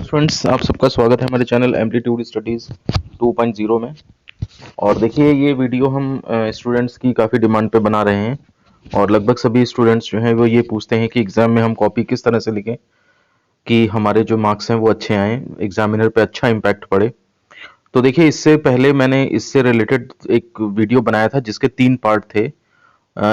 Friends, आप सबका स्वागत है हमारे चैनल एम्पलीट्यूड स्टडीज़ 2.0 में। और देखिए, ये वीडियो हम स्टूडेंट्स की काफ़ी डिमांड पे बना रहे हैं। और लगभग सभी स्टूडेंट्स जो हैं वो ये पूछते हैं कि एग्ज़ाम में हम कॉपी किस तरह से लिखें कि हमारे जो मार्क्स हैं वो अच्छे आएँ, एग्जामिनर पे अच्छा इम्पैक्ट पड़े। तो देखिए, इससे पहले मैंने इससे रिलेटेड एक वीडियो बनाया था जिसके 3 पार्ट थे।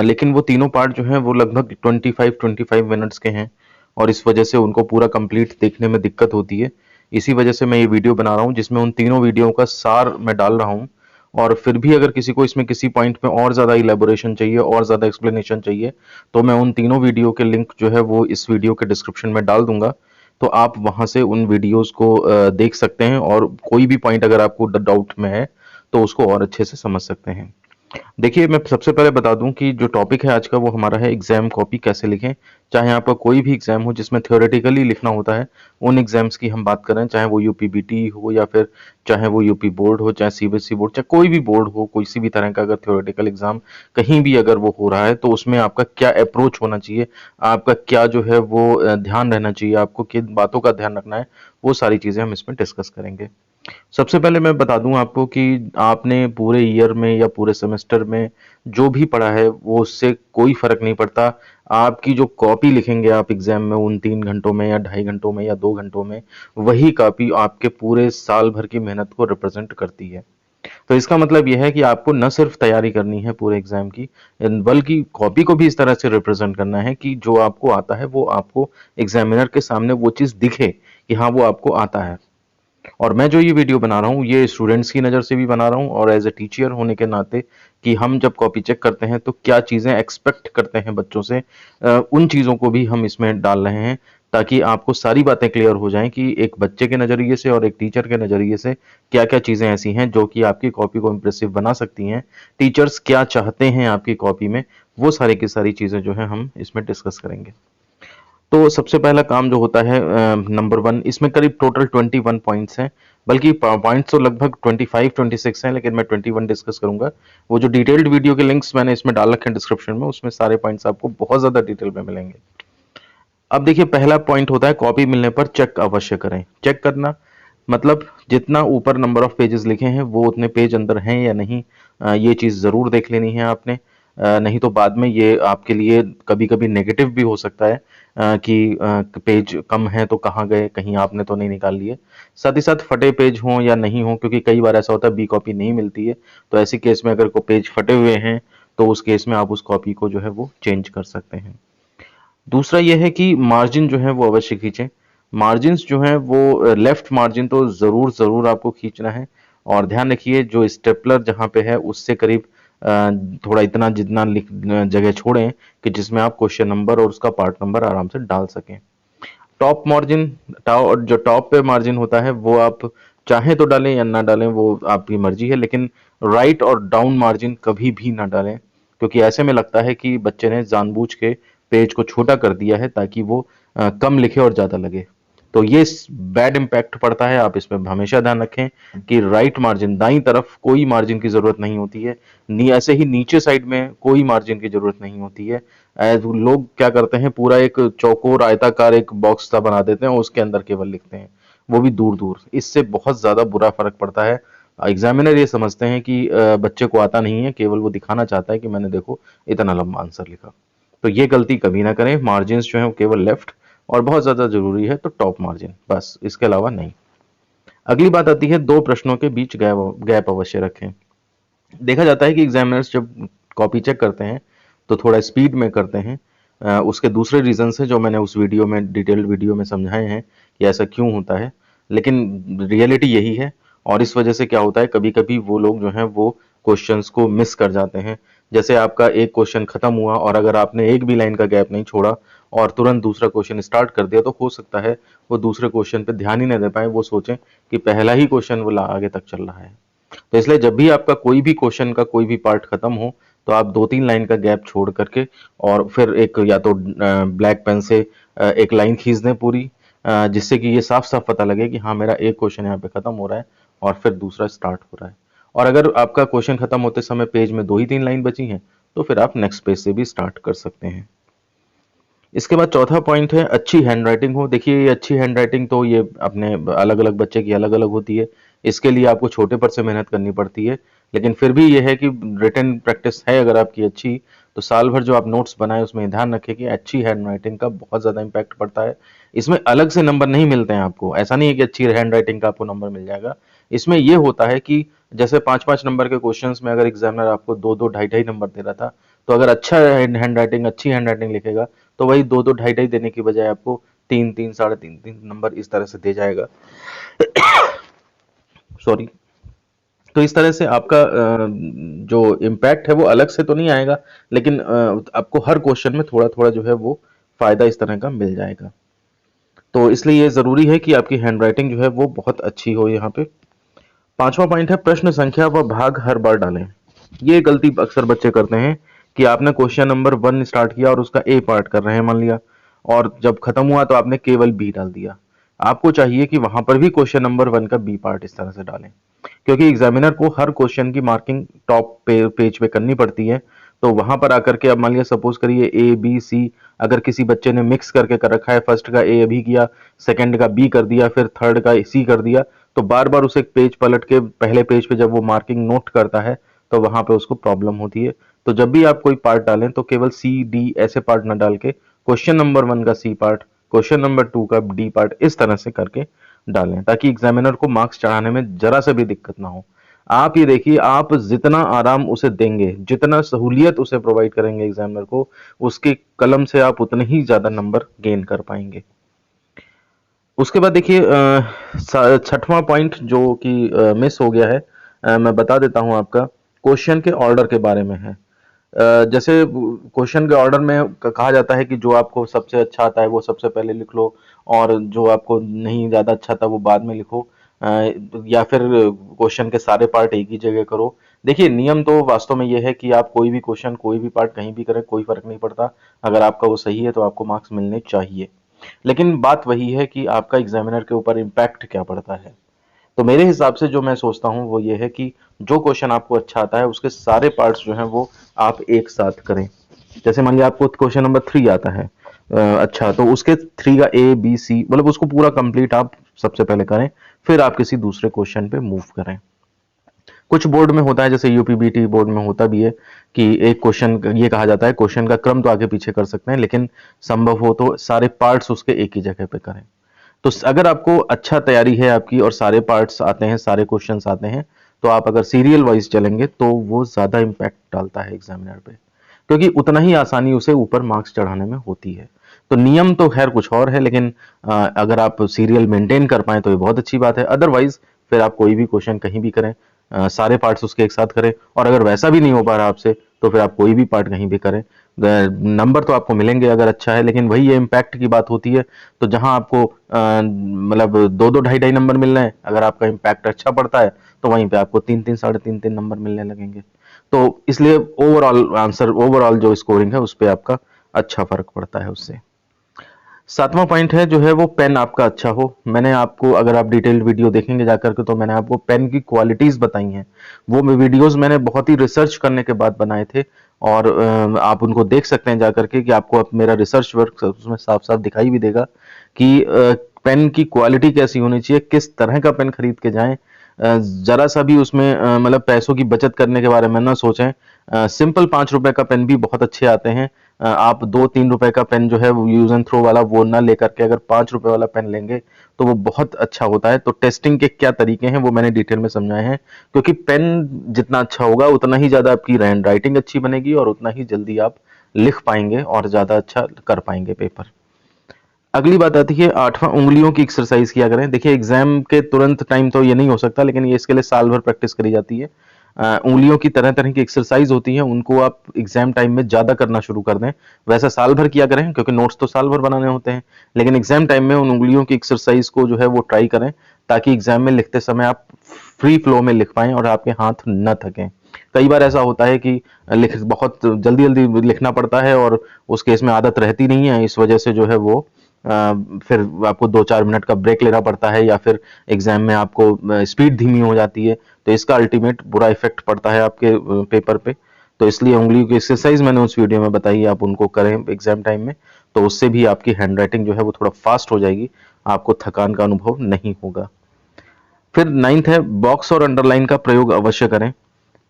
लेकिन वो तीनों पार्ट जो हैं वो लगभग 25 मिनट्स के हैं और इस वजह से उनको पूरा कंप्लीट देखने में दिक्कत होती है। इसी वजह से मैं ये वीडियो बना रहा हूँ जिसमें उन तीनों वीडियो का सार मैं डाल रहा हूँ। और फिर भी अगर किसी को इसमें किसी पॉइंट में और ज़्यादा इलेबोरेशन चाहिए और ज़्यादा एक्सप्लेनेशन चाहिए, तो मैं उन तीनों वीडियो के लिंक जो है वो इस वीडियो के डिस्क्रिप्शन में डाल दूंगा। तो आप वहां से उन वीडियोस को देख सकते हैं और कोई भी पॉइंट अगर आपको डाउट में है तो उसको और अच्छे से समझ सकते हैं। देखिए, मैं सबसे पहले बता दूं कि जो टॉपिक है आज का वो हमारा है एग्जाम कॉपी कैसे लिखें। चाहे आपका कोई भी एग्जाम हो जिसमें थ्योरेटिकली लिखना होता है, उन एग्जाम्स की हम बात करें, चाहे वो यूपीबीटी हो या फिर चाहे वो यूपी बोर्ड हो, चाहे सीबीएसई बोर्ड, चाहे कोई भी बोर्ड हो, किसी भी तरह का अगर थ्योरेटिकल एग्जाम कहीं भी अगर वो हो रहा है तो उसमें आपका क्या अप्रोच होना चाहिए, आपका क्या जो है वो ध्यान रहना चाहिए, आपको किन बातों का ध्यान रखना है, वो सारी चीजें हम इसमें डिस्कस करेंगे। सबसे पहले मैं बता दूं आपको कि आपने पूरे ईयर में या पूरे सेमेस्टर में जो भी पढ़ा है वो उससे कोई फर्क नहीं पड़ता। आपकी जो कॉपी लिखेंगे आप एग्जाम में उन 3 घंटों में या 2.5 घंटों में या 2 घंटों में, वही कॉपी आपके पूरे साल भर की मेहनत को रिप्रेजेंट करती है। तो इसका मतलब यह है कि आपको न सिर्फ तैयारी करनी है पूरे एग्जाम की, बल्कि कॉपी को भी इस तरह से रिप्रेजेंट करना है कि जो आपको आता है वो आपको एग्जामिनर के सामने वो चीज दिखे कि हाँ वो आपको आता है। और मैं जो ये वीडियो बना रहा हूँ ये स्टूडेंट्स की नज़र से भी बना रहा हूँ और एज ए टीचर होने के नाते कि हम जब कॉपी चेक करते हैं तो क्या चीज़ें एक्सपेक्ट करते हैं बच्चों से, उन चीज़ों को भी हम इसमें डाल रहे हैं ताकि आपको सारी बातें क्लियर हो जाएं कि एक बच्चे के नज़रिए से और एक टीचर के नज़रिए से क्या क्या चीज़ें ऐसी हैं जो कि आपकी कॉपी को इम्प्रेसिव बना सकती हैं। टीचर्स क्या चाहते हैं आपकी कॉपी में, वो सारी की सारी चीज़ें जो है हम इसमें डिस्कस करेंगे। तो सबसे पहला काम जो होता है, नंबर वन, इसमें करीब टोटल 21 पॉइंट्स हैं। बल्कि पॉइंट्स तो लगभग 25 26 हैं, लेकिन मैं 21 डिस्कस करूंगा। वो जो डिटेल्ड वीडियो के लिंक्स मैंने इसमें डाल रखे हैं डिस्क्रिप्शन में, उसमें सारे पॉइंट्स आपको बहुत ज्यादा डिटेल में मिलेंगे। अब देखिए, पहला पॉइंट होता है कॉपी मिलने पर चेक अवश्य करें। चेक करना मतलब जितना ऊपर नंबर ऑफ पेजेस लिखे हैं वो उतने पेज अंदर हैं या नहीं, ये चीज़ ज़रूर देख लेनी है आपने। नहीं तो बाद में ये आपके लिए कभी कभी नेगेटिव भी हो सकता है, कि पेज कम है तो कहाँ गए, कहीं आपने तो नहीं निकाल लिए। साथ ही साथ फटे पेज हों या नहीं हों, क्योंकि कई बार ऐसा होता है बी कॉपी नहीं मिलती है। तो ऐसी केस में अगर को पेज फटे हुए हैं तो उस केस में आप उस कॉपी को जो है वो चेंज कर सकते हैं। दूसरा यह है कि मार्जिन जो है वो अवश्य खींचें। मार्जिन्स जो हैं वो लेफ्ट मार्जिन तो ज़रूर ज़रूर आपको खींचना है। और ध्यान रखिए जो स्टेपलर जहाँ पे है उससे करीब थोड़ा इतना जितना लिख जगह छोड़ें कि जिसमें आप क्वेश्चन नंबर और उसका पार्ट नंबर आराम से डाल सकें। टॉप मार्जिन, जो टॉप पे मार्जिन होता है वो आप चाहें तो डालें या ना डालें, वो आपकी मर्जी है, लेकिन राइट और डाउन मार्जिन कभी भी ना डालें, क्योंकि ऐसे में लगता है कि बच्चे ने जानबूझ के पेज को छोटा कर दिया है ताकि वो कम लिखे और ज्यादा लगे। तो ये बैड इम्पैक्ट पड़ता है। आप इसमें हमेशा ध्यान रखें कि राइट मार्जिन, दाईं तरफ कोई मार्जिन की जरूरत नहीं होती है, ऐसे ही नीचे साइड में कोई मार्जिन की जरूरत नहीं होती है। लोग क्या करते हैं, पूरा एक चौकोर आयताकार एक बॉक्स सा बना देते हैं और उसके अंदर केवल लिखते हैं, वो भी दूर दूर। इससे बहुत ज्यादा बुरा फर्क पड़ता है। एग्जामिनर ये समझते हैं कि बच्चे को आता नहीं है, केवल वो दिखाना चाहता है कि मैंने देखो इतना लंबा आंसर लिखा। तो ये गलती कभी ना करें। मार्जिन जो है वो केवल लेफ्ट और बहुत ज्यादा जरूरी है तो टॉप मार्जिन, बस इसके अलावा नहीं। अगली बात आती है दो प्रश्नों के बीच गैप गैप अवश्य रखें। देखा जाता है कि एग्जामिनर्स जब कॉपी चेक करते हैं तो थोड़ा स्पीड में करते हैं। उसके दूसरे रीजन है जो मैंने उस वीडियो में, डिटेल्ड वीडियो में समझाए हैं कि ऐसा क्यों होता है, लेकिन रियलिटी यही है। और इस वजह से क्या होता है, कभी कभी वो लोग जो हैं वो क्वेश्चंस को मिस कर जाते हैं। जैसे आपका एक क्वेश्चन खत्म हुआ और अगर आपने एक भी लाइन का गैप नहीं छोड़ा और तुरंत दूसरा क्वेश्चन स्टार्ट कर दिया, तो हो सकता है वो दूसरे क्वेश्चन पे ध्यान ही नहीं दे पाए, वो सोचें कि पहला ही क्वेश्चन वो आगे तक चल रहा है। तो इसलिए जब भी आपका कोई भी क्वेश्चन का कोई भी पार्ट खत्म हो तो आप 2 3 लाइन का गैप छोड़ करके और फिर एक या तो ब्लैक पेन से एक लाइन खींच दें पूरी, जिससे कि ये साफ साफ पता लगे कि हाँ मेरा एक क्वेश्चन यहाँ पे खत्म हो रहा है और फिर दूसरा स्टार्ट हो रहा है। और अगर आपका क्वेश्चन खत्म होते समय पेज में 2 ही 3 लाइन बची हैं तो फिर आप नेक्स्ट पेज से भी स्टार्ट कर सकते हैं। इसके बाद चौथा पॉइंट है अच्छी हैंडराइटिंग हो। देखिए ये अच्छी हैंडराइटिंग तो ये अपने अलग-अलग बच्चे की अलग-अलग होती है। इसके लिए आपको छोटे पर से मेहनत करनी पड़ती है। लेकिन फिर भी ये है कि रिटन प्रैक्टिस है अगर आपकी अच्छी, तो साल भर जो आप नोट्स बनाएँ उसमें ध्यान रखें कि अच्छी हैंडराइटिंग का बहुत ज़्यादा इम्पैक्ट पड़ता है। इसमें अलग से नंबर नहीं मिलते हैं आपको। ऐसा नहीं है कि अच्छी हैंडराइटिंग का आपको नंबर मिल जाएगा। इसमें ये होता है कि जैसे 5-5 नंबर के क्वेश्चंस में अगर एग्जामिनर आपको 2-2 ढाई-ढाई नंबर दे रहा था, तो अगर अच्छा हैंडराइटिंग अच्छी हैंडराइटिंग लिखेगा तो वही 2-2 ढाई-ढाई देने की बजाय आपको 3-3 साढ़े 3-3 नंबर इस तरह से दे जाएगा। सॉरी। तो इस तरह से आपका जो इम्पैक्ट है वो अलग से तो नहीं आएगा, लेकिन आपको हर क्वेश्चन में थोड़ा-थोड़ा जो है वो फायदा इस तरह का मिल जाएगा। तो इसलिए ये जरूरी है कि आपकी हैंडराइटिंग जो है वो बहुत अच्छी हो यहाँ पे। पांचवा पॉइंट है प्रश्न संख्या व भाग हर बार डालें। ये गलती अक्सर बच्चे करते हैं कि आपने क्वेश्चन नंबर 1 स्टार्ट किया और उसका ए पार्ट कर रहे हैं मान लिया, और जब खत्म हुआ तो आपने केवल बी डाल दिया। आपको चाहिए कि वहां पर भी क्वेश्चन नंबर 1 का बी पार्ट इस तरह से डालें, क्योंकि एग्जामिनर को हर क्वेश्चन की मार्किंग टॉप पेज पे करनी पड़ती है। तो वहां पर आकर के अब मान लिया सपोज करिए ए बी सी, अगर किसी बच्चे ने मिक्स करके कर रखा है, फर्स्ट का ए अभी किया, सेकंड का बी कर दिया, फिर थर्ड का सी कर दिया, तो बार बार उसे पेज पलट के पहले पेज पे जब वो मार्किंग नोट करता है तो वहां पे उसको प्रॉब्लम होती है। तो जब भी आप कोई पार्ट डालें तो केवल सी डी ऐसे पार्ट ना डाल के क्वेश्चन नंबर 1 का सी पार्ट, क्वेश्चन नंबर 2 का डी पार्ट इस तरह से करके डालें, ताकि एग्जामिनर को मार्क्स चढ़ाने में जरा से भी दिक्कत ना हो। आप ये देखिए, आप जितना आराम उसे देंगे, जितना सहूलियत उसे प्रोवाइड करेंगे एग्जामिनर को, उसके कलम से आप उतने ही ज्यादा नंबर गेन कर पाएंगे। उसके बाद देखिए छठवां पॉइंट जो कि मिस हो गया है, मैं बता देता हूं आपका, क्वेश्चन के ऑर्डर के बारे में है। जैसे क्वेश्चन के ऑर्डर में कहा जाता है कि जो आपको सबसे अच्छा आता है वो सबसे पहले लिख लो, और जो आपको नहीं ज्यादा अच्छा था वो बाद में लिखो, या फिर क्वेश्चन के सारे पार्ट एक ही जगह करो। देखिए नियम तो वास्तव में ये है कि आप कोई भी क्वेश्चन कोई भी पार्ट कहीं भी करें, कोई फर्क नहीं पड़ता। अगर आपका वो सही है तो आपको मार्क्स मिलने चाहिए। लेकिन बात वही है कि आपका एग्जामिनर के ऊपर इम्पैक्ट क्या पड़ता है। तो मेरे हिसाब से जो मैं सोचता हूँ वो ये है कि जो क्वेश्चन आपको अच्छा आता है उसके सारे पार्ट्स जो हैं वो आप एक साथ करें। जैसे मान लिया आपको क्वेश्चन नंबर 3 आता है, अच्छा, तो उसके 3 का ए बी सी मतलब उसको पूरा कंप्लीट आप सबसे पहले करें, फिर आप किसी दूसरे क्वेश्चन पे मूव करें। कुछ बोर्ड में होता है, जैसे यूपीबीटी बोर्ड में होता भी है कि एक क्वेश्चन, ये कहा जाता है क्वेश्चन का क्रम तो आगे पीछे कर सकते हैं, लेकिन संभव हो तो सारे पार्ट्स उसके एक ही जगह पे करें। तो अगर आपको अच्छा तैयारी है आपकी और सारे पार्ट्स आते हैं, सारे क्वेश्चंस आते हैं, तो आप अगर सीरियल वाइज चलेंगे तो वो ज्यादा इम्पैक्ट डालता है एग्जामिनर पे, क्योंकि उतना ही आसानी उसे ऊपर मार्क्स चढ़ाने में होती है। तो नियम तो खैर कुछ और है, लेकिन अगर आप सीरियल मेंटेन कर पाए तो ये बहुत अच्छी बात है। अदरवाइज फिर आप कोई भी क्वेश्चन कहीं भी करें, सारे पार्ट्स उसके एक साथ करें, और अगर वैसा भी नहीं हो पा रहा आपसे तो फिर आप कोई भी पार्ट कहीं भी करें। नंबर तो आपको मिलेंगे अगर अच्छा है, लेकिन वही ये इम्पैक्ट की बात होती है। तो जहां आपको मतलब 2-2 ढाई-ढाई नंबर मिल रहे हैं, अगर आपका इम्पैक्ट अच्छा पड़ता है तो वहीं पे आपको 3-3 साढ़े 3-3 नंबर मिलने लगेंगे। तो इसलिए ओवरऑल जो स्कोरिंग है उस पर आपका अच्छा फर्क पड़ता है उससे। सातवां पॉइंट है जो है वो पेन आपका अच्छा हो। मैंने आपको, अगर आप डिटेल्ड वीडियो देखेंगे जाकर के, तो मैंने आपको पेन की क्वालिटीज बताई हैं। वो वीडियोस मैंने बहुत ही रिसर्च करने के बाद बनाए थे, और आप उनको देख सकते हैं जाकर के कि आपको अब मेरा रिसर्च वर्क उसमें साफ साफ दिखाई भी देगा कि पेन की क्वालिटी कैसी होनी चाहिए, किस तरह का पेन खरीद के जाएं। जरा सा भी उसमें मतलब पैसों की बचत करने के बारे में ना सोचें। सिंपल 5 रुपए का पेन भी बहुत अच्छे आते हैं। आप 2-3 रुपए का पेन जो है वो यूज एंड थ्रो वाला वो ना लेकर के अगर 5 रुपए वाला पेन लेंगे तो वो बहुत अच्छा होता है। तो टेस्टिंग के क्या तरीके हैं वो मैंने डिटेल में समझाए हैं, क्योंकि पेन जितना अच्छा होगा उतना ही ज्यादा आपकी राइटिंग अच्छी बनेगी और उतना ही जल्दी आप लिख पाएंगे और ज्यादा अच्छा कर पाएंगे पेपर। अगली बात आती है आठवां, उंगलियों की एक्सरसाइज किया करें। देखिए एग्जाम के तुरंत टाइम तो ये नहीं हो सकता, लेकिन ये इसके लिए साल भर प्रैक्टिस करी जाती है। उंगलियों की तरह तरह की एक्सरसाइज होती है, उनको आप एग्जाम टाइम में ज्यादा करना शुरू कर दें। वैसा साल भर किया करें, क्योंकि नोट्स तो साल भर बनाने होते हैं, लेकिन एग्जाम टाइम में उन उंगलियों की एक्सरसाइज को जो है वो ट्राई करें, ताकि एग्जाम में लिखते समय आप फ्री फ्लो में लिख पाएं और आपके हाथ न थकें। कई बार ऐसा होता है कि लिख बहुत जल्दी जल्दी लिखना पड़ता है और उस केस में आदत रहती नहीं है, इस वजह से जो है वो फिर आपको 2-4 मिनट का ब्रेक लेना पड़ता है, या फिर एग्जाम में आपको स्पीड धीमी हो जाती है, तो इसका अल्टीमेट बुरा इफेक्ट पड़ता है आपके पेपर पे। तो इसलिए उंगली की एक्सरसाइज मैंने उस वीडियो में बताई, आप उनको करें एग्जाम टाइम में। तो उससे भी आपकी हैंडराइटिंग जो है वो थोड़ा फास्ट हो जाएगी, आपको थकान का अनुभव नहीं होगा। फिर 9th है, बॉक्स और अंडरलाइन का प्रयोग अवश्य करें।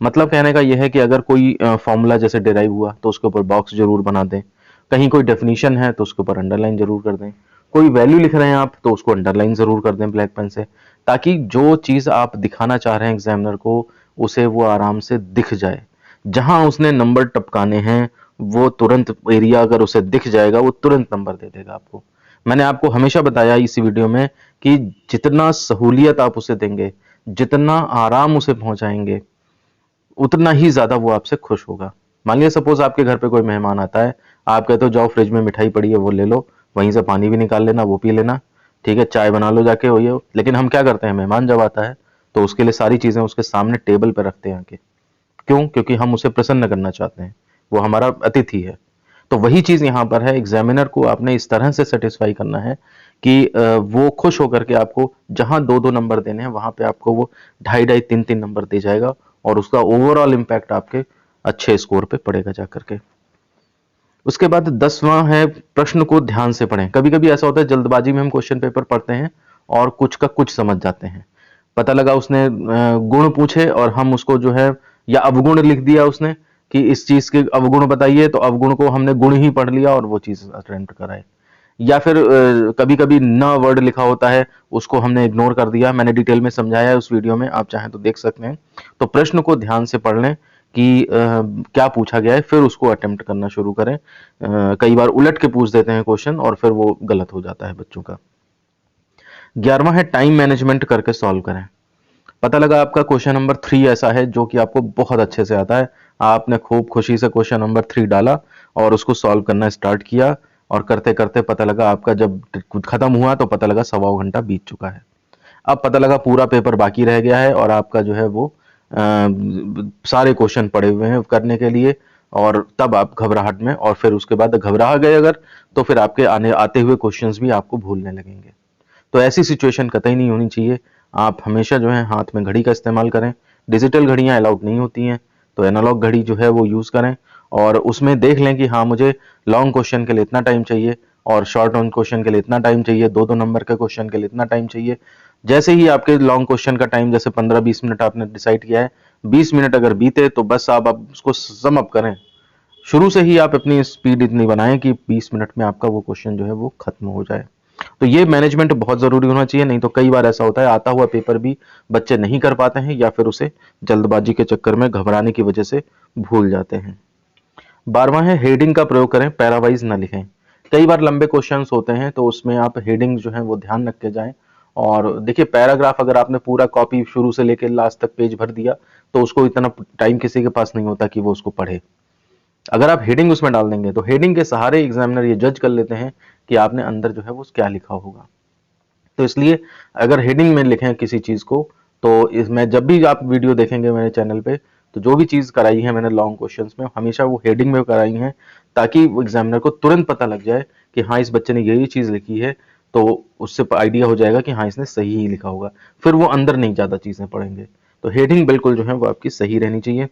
मतलब कहने का यह है कि अगर कोई फॉर्मूला जैसे डिराइव हुआ तो उसके ऊपर बॉक्स जरूर बना दें, कहीं कोई डेफिनेशन है तो उसके ऊपर अंडरलाइन जरूर कर दें, कोई वैल्यू लिख रहे हैं आप तो उसको अंडरलाइन जरूर कर दें ब्लैक पेन से, ताकि जो चीज आप दिखाना चाह रहे हैं एग्जामिनर को उसे वो आराम से दिख जाए। जहां उसने नंबर टपकाने हैं वो तुरंत एरिया अगर उसे दिख जाएगा वो तुरंत नंबर दे देगा आपको। मैंने आपको हमेशा बताया इसी वीडियो में कि जितना सहूलियत आप उसे देंगे, जितना आराम उसे पहुंचाएंगे, उतना ही ज्यादा वो आपसे खुश होगा। मान लिया सपोज आपके घर पे कोई मेहमान आता है, आप कहते हो जाओ फ्रिज में मिठाई पड़ी है वो ले लो, वहीं से पानी भी निकाल लेना वो पी लेना, ठीक है चाय बना लो जाके, हो ये लेकिन हम क्या करते हैं, मेहमान जब आता है तो उसके लिए सारी चीजें उसके सामने टेबल पर रखते हैं आके। क्यों? क्योंकि हम उसे प्रसन्न करना चाहते हैं, वो हमारा अतिथि है। तो वही चीज यहाँ पर है, एग्जामिनर को आपने इस तरह से सेटिस्फाई करना है कि वो खुश होकर के आपको जहां दो दो नंबर देने हैं वहां पे आपको वो ढाई ढाई तीन तीन नंबर दे जाएगा, और उसका ओवरऑल इम्पैक्ट आपके अच्छे स्कोर पे पड़ेगा जाकर के। उसके बाद 10वां है, प्रश्न को ध्यान से पढ़ें। कभी कभी ऐसा होता है जल्दबाजी में हम क्वेश्चन पेपर पढ़ते हैं और कुछ का कुछ समझ जाते हैं। पता लगा उसने गुण पूछे और हम उसको जो है, या अवगुण लिख दिया उसने कि इस चीज के अवगुण बताइए, तो अवगुण को हमने गुण ही पढ़ लिया और वो चीज अटेम्प्ट कराए। या फिर कभी कभी न वर्ड लिखा होता है, उसको हमने इग्नोर कर दिया। मैंने डिटेल में समझाया है उस वीडियो में, आप चाहें तो देख सकते हैं। तो प्रश्न को ध्यान से पढ़ लें कि क्या पूछा गया है, फिर उसको अटेम्प्ट करना शुरू करें। कई बार उलट के पूछ देते हैं क्वेश्चन और फिर वो गलत हो जाता है बच्चों का। 11वां है, टाइम मैनेजमेंट करके सॉल्व करें। पता लगा आपका क्वेश्चन नंबर 3 ऐसा है जो कि आपको बहुत अच्छे से आता है, आपने खूब खुशी से क्वेश्चन नंबर 3 डाला और उसको सॉल्व करना स्टार्ट किया, और करते करते पता लगा आपका जब खत्म हुआ तो पता लगा 1.25 घंटा बीत चुका है। अब पता लगा पूरा पेपर बाकी रह गया है और आपका जो है वो सारे क्वेश्चन पड़े हुए हैं करने के लिए, और तब आप घबराहट में, और फिर उसके बाद घबरा गए अगर, तो फिर आपके आने आते हुए क्वेश्चंस भी आपको भूलने लगेंगे। तो ऐसी सिचुएशन कतई नहीं होनी चाहिए। आप हमेशा जो है हाथ में घड़ी का इस्तेमाल करें। डिजिटल घड़ियां अलाउड नहीं होती हैं, तो एनालॉग घड़ी जो है वो यूज करें, और उसमें देख लें कि हाँ मुझे लॉन्ग क्वेश्चन के लिए इतना टाइम चाहिए और शॉर्ट ऑन क्वेश्चन के लिए इतना टाइम चाहिए, दो दो नंबर के क्वेश्चन के लिए इतना टाइम चाहिए। जैसे ही आपके लॉन्ग क्वेश्चन का टाइम जैसे 15-20 मिनट आपने डिसाइड किया है, 20 मिनट अगर बीते तो बस आप उसको सम अप करें। शुरू से ही आप अपनी स्पीड इतनी बनाएं कि 20 मिनट में आपका वो क्वेश्चन जो है वो खत्म हो जाए। तो ये मैनेजमेंट बहुत जरूरी होना चाहिए, नहीं तो कई बार ऐसा होता है आता हुआ पेपर भी बच्चे नहीं कर पाते हैं, या फिर उसे जल्दबाजी के चक्कर में घबराने की वजह से भूल जाते हैं। 12वां है, हेडिंग का प्रयोग करें, पैरावाइज न लिखें। कई बार लंबे क्वेश्चंस होते हैं तो उसमें आप हेडिंग जो है वो ध्यान रख के जाएं। और देखिए पैराग्राफ अगर आपने पूरा कॉपी शुरू से लेकर लास्ट तक पेज भर दिया तो उसको इतना टाइम किसी के पास नहीं होता कि वो उसको पढ़े। अगर आप हेडिंग उसमें डाल देंगे तो हेडिंग के सहारे एग्जामिनर ये जज कर लेते हैं कि आपने अंदर जो है वो क्या लिखा होगा। तो इसलिए अगर हेडिंग में लिखें किसी चीज को, तो इसमें जब भी आप वीडियो देखेंगे मेरे चैनल पे, तो जो भी चीज कराई है मैंने लॉन्ग क्वेश्चंस में हमेशा वो हेडिंग में कराई है, ताकि वो एग्जामिनर को तुरंत पता लग जाए कि हाँ इस बच्चे ने यही चीज लिखी है, तो उससे आइडिया हो जाएगा कि हाँ इसने सही ही लिखा होगा। फिर वो अंदर नहीं ज्यादा चीजें पढ़ेंगे। तो हेडिंग बिल्कुल जो है वो आपकी सही रहनी चाहिए।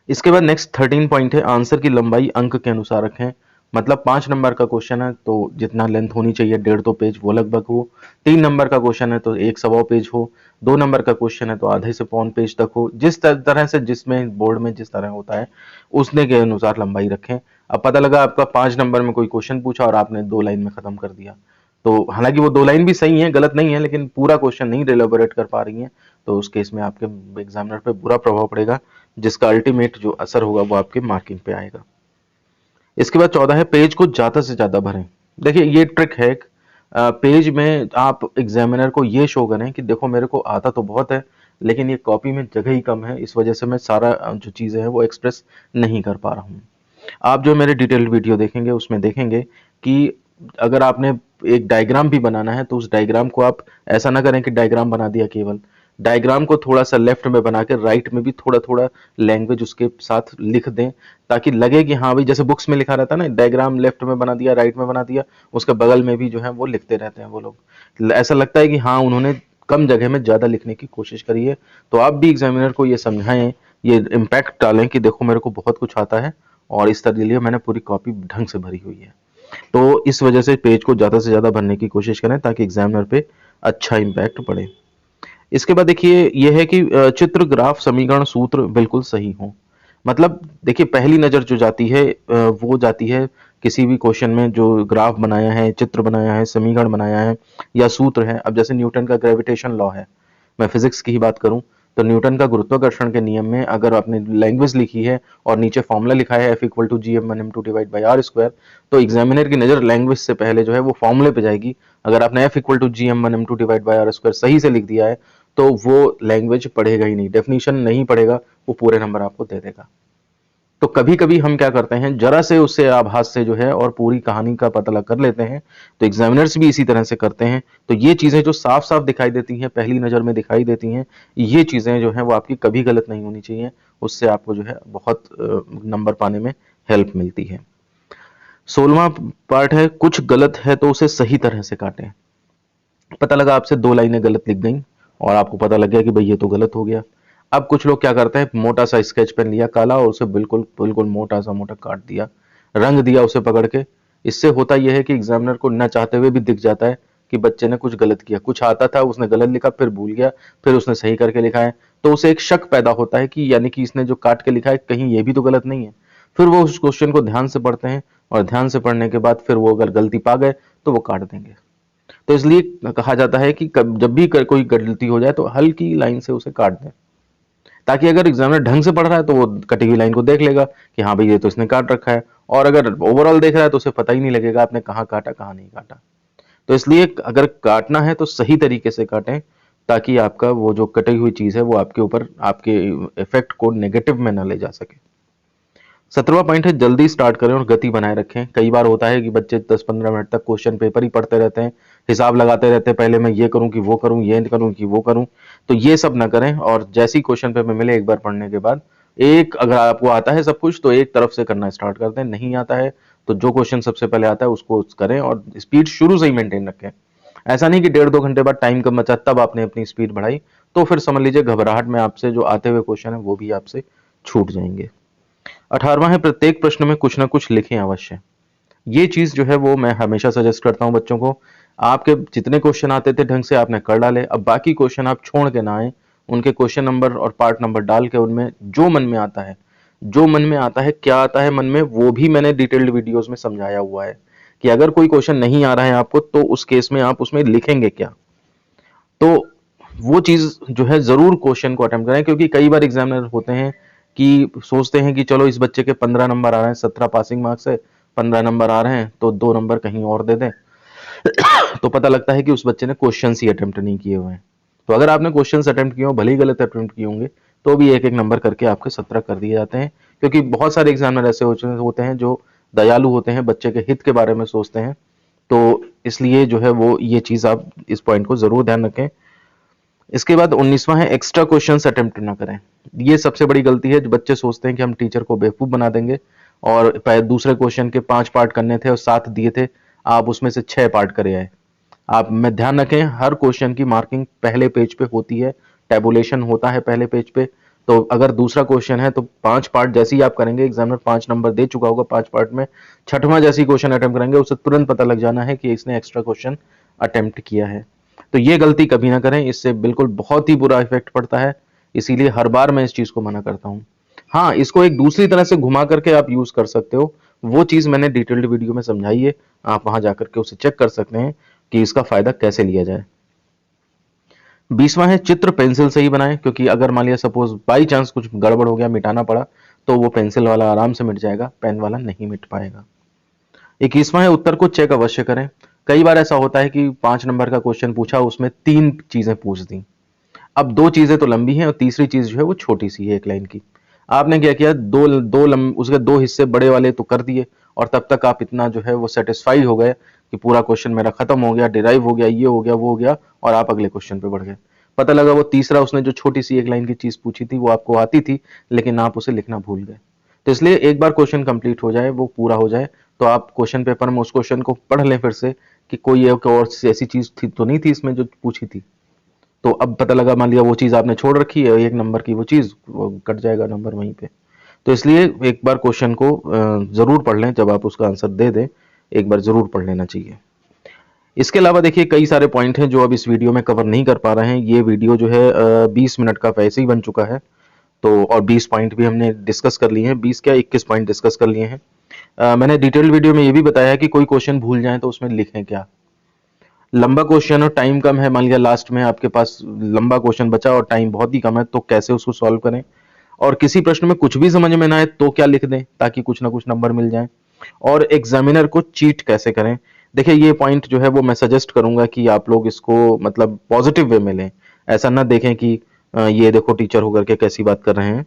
इसके बाद नेक्स्ट 13 पॉइंट है, आंसर की लंबाई अंक के अनुसार रखें। मतलब 5 नंबर का क्वेश्चन है तो जितना लेंथ होनी चाहिए 1.5-2 पेज वो लगभग हो। 3 नंबर का क्वेश्चन है तो 1 सवा पेज हो। 2 नंबर का क्वेश्चन है तो आधे से पौन पेज तक हो। जिस तरह से जिसमें बोर्ड में जिस तरह होता है उसने के अनुसार लंबाई रखें। अब पता लगा आपका 5 नंबर में कोई क्वेश्चन पूछा और आपने 2 लाइन में खत्म कर दिया, तो हालांकि वो 2 लाइन भी सही है, गलत नहीं है, लेकिन पूरा क्वेश्चन नहीं एलेबोरेट कर पा रही है, तो उस केस में आपके एग्जामिनर पे बुरा प्रभाव पड़ेगा, जिसका अल्टीमेट जो असर होगा वो आपके मार्किंग पे आएगा। इसके बाद 14 है, पेज को ज्यादा से ज्यादा भरें। देखिए ये ट्रिक है, पेज में आप एग्जामिनर को ये शो करें कि देखो मेरे को आता तो बहुत है, लेकिन ये कॉपी में जगह ही कम है, इस वजह से मैं सारा जो चीजें हैं वो एक्सप्रेस नहीं कर पा रहा हूँ। आप जो मेरे डिटेल्ड वीडियो देखेंगे उसमें देखेंगे कि अगर आपने एक डायग्राम भी बनाना है तो उस डायग्राम को आप ऐसा ना करें कि डायग्राम बना दिया केवल, डायग्राम को थोड़ा सा लेफ्ट में बना के राइट में भी थोड़ा थोड़ा लैंग्वेज उसके साथ लिख दें, ताकि लगे कि हाँ भाई जैसे बुक्स में लिखा रहता है ना, डायग्राम लेफ्ट में बना दिया राइट में बना दिया, उसके बगल में भी जो है वो लिखते रहते हैं वो लोग, ऐसा लगता है कि हाँ उन्होंने कम जगह में ज्यादा लिखने की कोशिश करी है। तो आप भी एग्जामिनर को ये समझाएं, ये इम्पैक्ट डालें कि देखो मेरे को बहुत कुछ आता है और इस तरह लिए मैंने पूरी कॉपी ढंग से भरी हुई है। तो इस वजह से पेज को ज़्यादा से ज़्यादा भरने की कोशिश करें ताकि एग्जामिनर पे अच्छा इम्पैक्ट पड़े। इसके बाद देखिए ये है कि चित्र, ग्राफ, समीकरण, सूत्र बिल्कुल सही हों। मतलब देखिए पहली नज़र जो जाती है वो जाती है किसी भी क्वेश्चन में जो ग्राफ बनाया है, चित्र बनाया है, समीकरण बनाया है या सूत्र है। अब जैसे न्यूटन का ग्रेविटेशन लॉ है, मैं फिजिक्स की ही बात करूं तो न्यूटन का गुरुत्वाकर्षण के नियम में अगर आपने लैंग्वेज लिखी है और नीचे फॉर्मूला लिखा है F equal to GM1m2 divide by R square, तो एग्जामिनर की नज़र लैंग्वेज से पहले जो है वो फॉर्मूले पे जाएगी। अगर आपने F equal to GM1m2 divide by R square सही से लिख दिया है तो वो लैंग्वेज पढ़ेगा ही नहीं, डेफिनेशन नहीं पढ़ेगा, वो पूरे नंबर आपको दे देगा। तो कभी कभी हम क्या करते हैं, जरा से उससे आभास से जो है और पूरी कहानी का पता लग कर लेते हैं। तो एग्जामिनर्स भी इसी तरह से करते हैं। तो ये चीजें जो साफ साफ दिखाई देती हैं, पहली नजर में दिखाई देती हैं, ये चीजें जो हैं वो आपकी कभी गलत नहीं होनी चाहिए। उससे आपको जो है बहुत नंबर पाने में हेल्प मिलती है। 16वां पार्ट है, कुछ गलत है तो उसे सही तरह से काटें। पता लगा आपसे 2 लाइनें गलत लिख गई और आपको पता लग गया कि भाई ये तो गलत हो गया। अब कुछ लोग क्या करते हैं, मोटा सा स्केच पेन लिया काला और उसे बिल्कुल बिल्कुल मोटा काट दिया, रंग दिया उसे पकड़ के। इससे होता यह है कि एग्जामिनर को न चाहते हुए भी दिख जाता है कि बच्चे ने कुछ गलत किया, कुछ आता था उसने गलत लिखा, फिर भूल गया, फिर उसने सही करके लिखा है। तो उसे एक शक पैदा होता है कि यानी कि इसने जो काट के लिखा है कहीं ये भी तो गलत नहीं है। फिर वो उस क्वेश्चन को ध्यान से पढ़ते हैं और ध्यान से पढ़ने के बाद फिर वो अगर गलती पा गए तो वो काट देंगे। तो इसलिए कहा जाता है कि जब भी कोई गलती हो जाए तो हल्की लाइन से उसे काट दें, ताकि अगर एग्जामिनर ढंग से पढ़ रहा है तो वो कटी हुई लाइन को देख लेगा कि हाँ भाई ये तो इसने काट रखा है, और अगर ओवरऑल देख रहा है तो उसे पता ही नहीं लगेगा आपने कहाँ काटा कहाँ नहीं काटा। तो इसलिए अगर काटना है तो सही तरीके से काटें, ताकि आपका वो जो कटी हुई चीज है वो आपके ऊपर आपके इफेक्ट को नेगेटिव में ना ले जा सके। 17वां पॉइंट है, जल्दी स्टार्ट करें और गति बनाए रखें। कई बार होता है कि बच्चे 10-15 मिनट तक क्वेश्चन पेपर ही पढ़ते रहते हैं, हिसाब लगाते रहते हैं, पहले मैं ये करूं कि वो करूं, ये करूं कि वो करूं। तो ये सब ना करें और जैसी क्वेश्चन पेपर मिले एक बार पढ़ने के बाद, एक अगर आपको आता है सब कुछ तो एक तरफ से करना स्टार्ट कर दें, नहीं आता है तो जो क्वेश्चन सबसे पहले आता है उसको करें और स्पीड शुरू से ही मेंटेन रखें। ऐसा नहीं कि 1.5-2 घंटे बाद टाइम कम बचा तब आपने अपनी स्पीड बढ़ाई, तो फिर समझ लीजिए घबराहट में आपसे जो आते हुए क्वेश्चन है वो भी आपसे छूट जाएंगे। 18वां है, प्रत्येक प्रश्न में कुछ ना कुछ लिखें अवश्य। ये चीज जो है वो मैं हमेशा सजेस्ट करता हूं बच्चों को। आपके जितने क्वेश्चन आते थे ढंग से आपने कर डाले, अब बाकी क्वेश्चन आप छोड़ के ना आए, उनके क्वेश्चन नंबर और पार्ट नंबर डाल के उनमें जो मन में आता है, जो मन में आता है, क्या आता है मन में, वो भी मैंने डिटेल्ड वीडियोस में समझाया हुआ है कि अगर कोई क्वेश्चन नहीं आ रहा है आपको तो उस केस में आप उसमें लिखेंगे क्या। तो वो चीज जो है जरूर क्वेश्चन को अटेम्प्ट करें, क्योंकि कई बार एग्जामिनर होते हैं कि सोचते हैं कि चलो इस बच्चे के 15 नंबर आ रहे हैं, 17 पासिंग मार्क्स है, 15 नंबर आ रहे हैं तो 2 नंबर कहीं और दे दें। तो पता लगता है कि उस बच्चे ने क्वेश्चन ही अटेम्प्ट नहीं किए हुए हैं। तो अगर आपने क्वेश्चन अटेम्प्ट किए हो, भले ही गलत अटेम्प्ट किए होंगे, तो भी एक एक नंबर करके आपके 17 कर दिए जाते हैं। क्योंकि बहुत सारे एग्जामिनर ऐसे होते हैं जो दयालु होते हैं, बच्चे के हित के बारे में सोचते हैं। तो इसलिए जो है वो ये चीज आप इस पॉइंट को जरूर ध्यान रखें। इसके बाद 19वां है, एक्स्ट्रा क्वेश्चंस अटेम्प्ट ना करें। ये सबसे बड़ी गलती है, जो बच्चे सोचते हैं कि हम टीचर को बेवकूफ बना देंगे और दूसरे क्वेश्चन के 5 पार्ट करने थे और 7 दिए थे, आप उसमें से 6 पार्ट करे आए। आप में ध्यान रखें हर क्वेश्चन की मार्किंग पहले पेज पे होती है, टेबुलेशन होता है पहले पेज पे। तो अगर दूसरा क्वेश्चन है तो 5 पार्ट जैसे ही आप करेंगे, एग्जामिनर 5 नंबर दे चुका होगा 5 पार्ट में, छठवां जैसी क्वेश्चन अटेम्प्ट करेंगे उसे तुरंत पता लग जाना है कि इसने एक्स्ट्रा क्वेश्चन अटेम्प्ट किया है। तो ये गलती कभी ना करें, इससे बिल्कुल बहुत ही बुरा इफेक्ट पड़ता है। इसीलिए हर बार मैं इस चीज को मना करता हूँ। हाँ, इसको एक दूसरी तरह से घुमा करके आप यूज कर सकते हो, वो चीज मैंने डिटेल्ड वीडियो में समझाई है, आप वहां जाकर के उसे चेक कर सकते हैं कि इसका फायदा कैसे लिया जाए। 20वां है, चित्र पेंसिल से ही बनाएं, क्योंकि अगर मान लिया सपोज बाई चांस कुछ गड़बड़ हो गया, मिटाना पड़ा, तो वो पेंसिल वाला आराम से मिट जाएगा, पेन वाला नहीं मिट पाएगा। 21वां है, उत्तर को चेक अवश्य करें। कई बार ऐसा होता है कि 5 नंबर का क्वेश्चन पूछा, उसमें 3 चीजें पूछ दी। अब 2 चीजें तो लंबी हैं और तीसरी चीज जो है वो छोटी सी है, 1 लाइन की। आपने क्या किया, उसके 2 हिस्से बड़े वाले तो कर दिए और तब तक आप इतना जो है वो सेटिस्फाई हो गए कि पूरा क्वेश्चन मेरा खत्म हो गया, डिराइव हो गया, ये हो गया, वो हो गया, और आप अगले क्वेश्चन पे बढ़ गए। पता लगा वो तीसरा उसने जो छोटी सी 1 लाइन की चीज पूछी थी वो आपको आती थी, लेकिन आप उसे लिखना भूल गए। तो इसलिए एक बार क्वेश्चन कंप्लीट हो जाए, वो पूरा हो जाए, तो आप क्वेश्चन पेपर में उस क्वेश्चन को पढ़ लें फिर से कि कोई एक और ऐसी चीज थी तो नहीं थी इसमें जो पूछी थी। तो अब पता लगा मान लिया वो चीज आपने छोड़ रखी है, 1 नंबर की वो चीज, वो कट जाएगा नंबर वहीं पे। तो इसलिए एक बार क्वेश्चन को जरूर पढ़ लें जब आप उसका आंसर दे दें। एक बार ज़रूर पढ़ लेना चाहिए। इसके अलावा देखिए कई सारे पॉइंट हैं जो अब इस वीडियो में कवर नहीं कर पा रहे हैं। ये वीडियो जो है 20 मिनट का वैसे ही बन चुका है, तो और 20 पॉइंट भी हमने डिस्कस कर लिए हैं, 20 क्या 21 पॉइंट डिस्कस कर लिए हैं। मैंने डिटेल्ड वीडियो में ये भी बताया है कि कोई क्वेश्चन भूल जाएँ तो उसमें लिखें क्या। लंबा क्वेश्चन और टाइम कम है, मान लिया लास्ट में आपके पास लंबा क्वेश्चन बचा और टाइम बहुत ही कम है, तो कैसे उसको सॉल्व करें। और किसी प्रश्न में कुछ भी समझ में ना आए तो क्या लिख दें ताकि कुछ ना कुछ नंबर मिल जाए। और एग्जामिनर को चीट कैसे करें। देखिए ये पॉइंट जो है वो मैं सजेस्ट करूंगा कि आप लोग इसको मतलब पॉजिटिव वे में लें। ऐसा ना देखें कि ये देखो टीचर होकर के कैसी बात कर रहे हैं।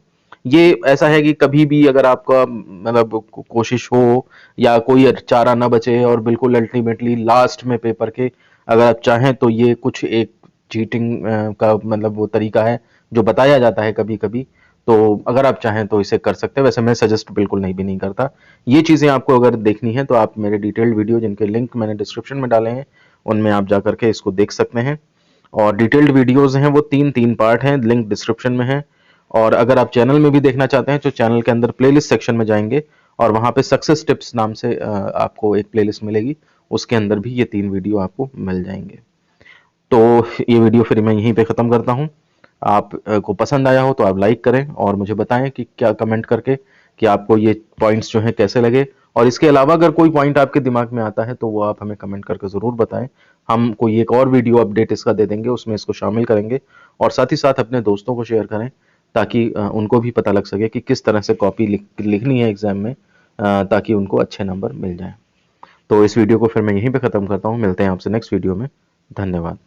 ये ऐसा है कि कभी भी अगर आपका मतलब कोशिश हो या कोई चारा ना बचे और बिल्कुल अल्टीमेटली लास्ट में पेपर के अगर आप चाहें तो ये कुछ एक चीटिंग का मतलब वो तरीका है जो बताया जाता है कभी कभी। तो अगर आप चाहें तो इसे कर सकते हैं, वैसे मैं सजेस्ट बिल्कुल नहीं भी नहीं करता। ये चीज़ें आपको अगर देखनी है तो आप मेरे डिटेल्ड वीडियो जिनके लिंक मैंने डिस्क्रिप्शन में डाले हैं उनमें आप जा करके इसको देख सकते हैं। और डिटेल्ड वीडियोस हैं वो तीन तीन पार्ट हैं, लिंक डिस्क्रिप्शन में है। और अगर आप चैनल में भी देखना चाहते हैं तो चैनल के अंदर प्लेलिस्ट सेक्शन में जाएंगे और वहां पे सक्सेस टिप्स नाम से आपको एक प्लेलिस्ट मिलेगी, उसके अंदर भी ये तीन वीडियो आपको मिल जाएंगे। तो ये वीडियो फिर मैं यहीं पे ख़त्म करता हूँ। आप को पसंद आया हो तो आप लाइक करें और मुझे बताएं कि क्या कमेंट करके कि आपको ये पॉइंट्स जो हैं कैसे लगे। और इसके अलावा अगर कोई पॉइंट आपके दिमाग में आता है तो वो आप हमें कमेंट करके ज़रूर बताएं। हम कोई एक और वीडियो अपडेट इसका दे देंगे, उसमें इसको शामिल करेंगे। और साथ ही साथ अपने दोस्तों को शेयर करें ताकि उनको भी पता लग सके कि किस तरह से कॉपी लिखनी है एग्ज़ाम में, ताकि उनको अच्छे नंबर मिल जाएं। तो इस वीडियो को फिर मैं यहीं पे ख़त्म करता हूँ, मिलते हैं आपसे नेक्स्ट वीडियो में। धन्यवाद।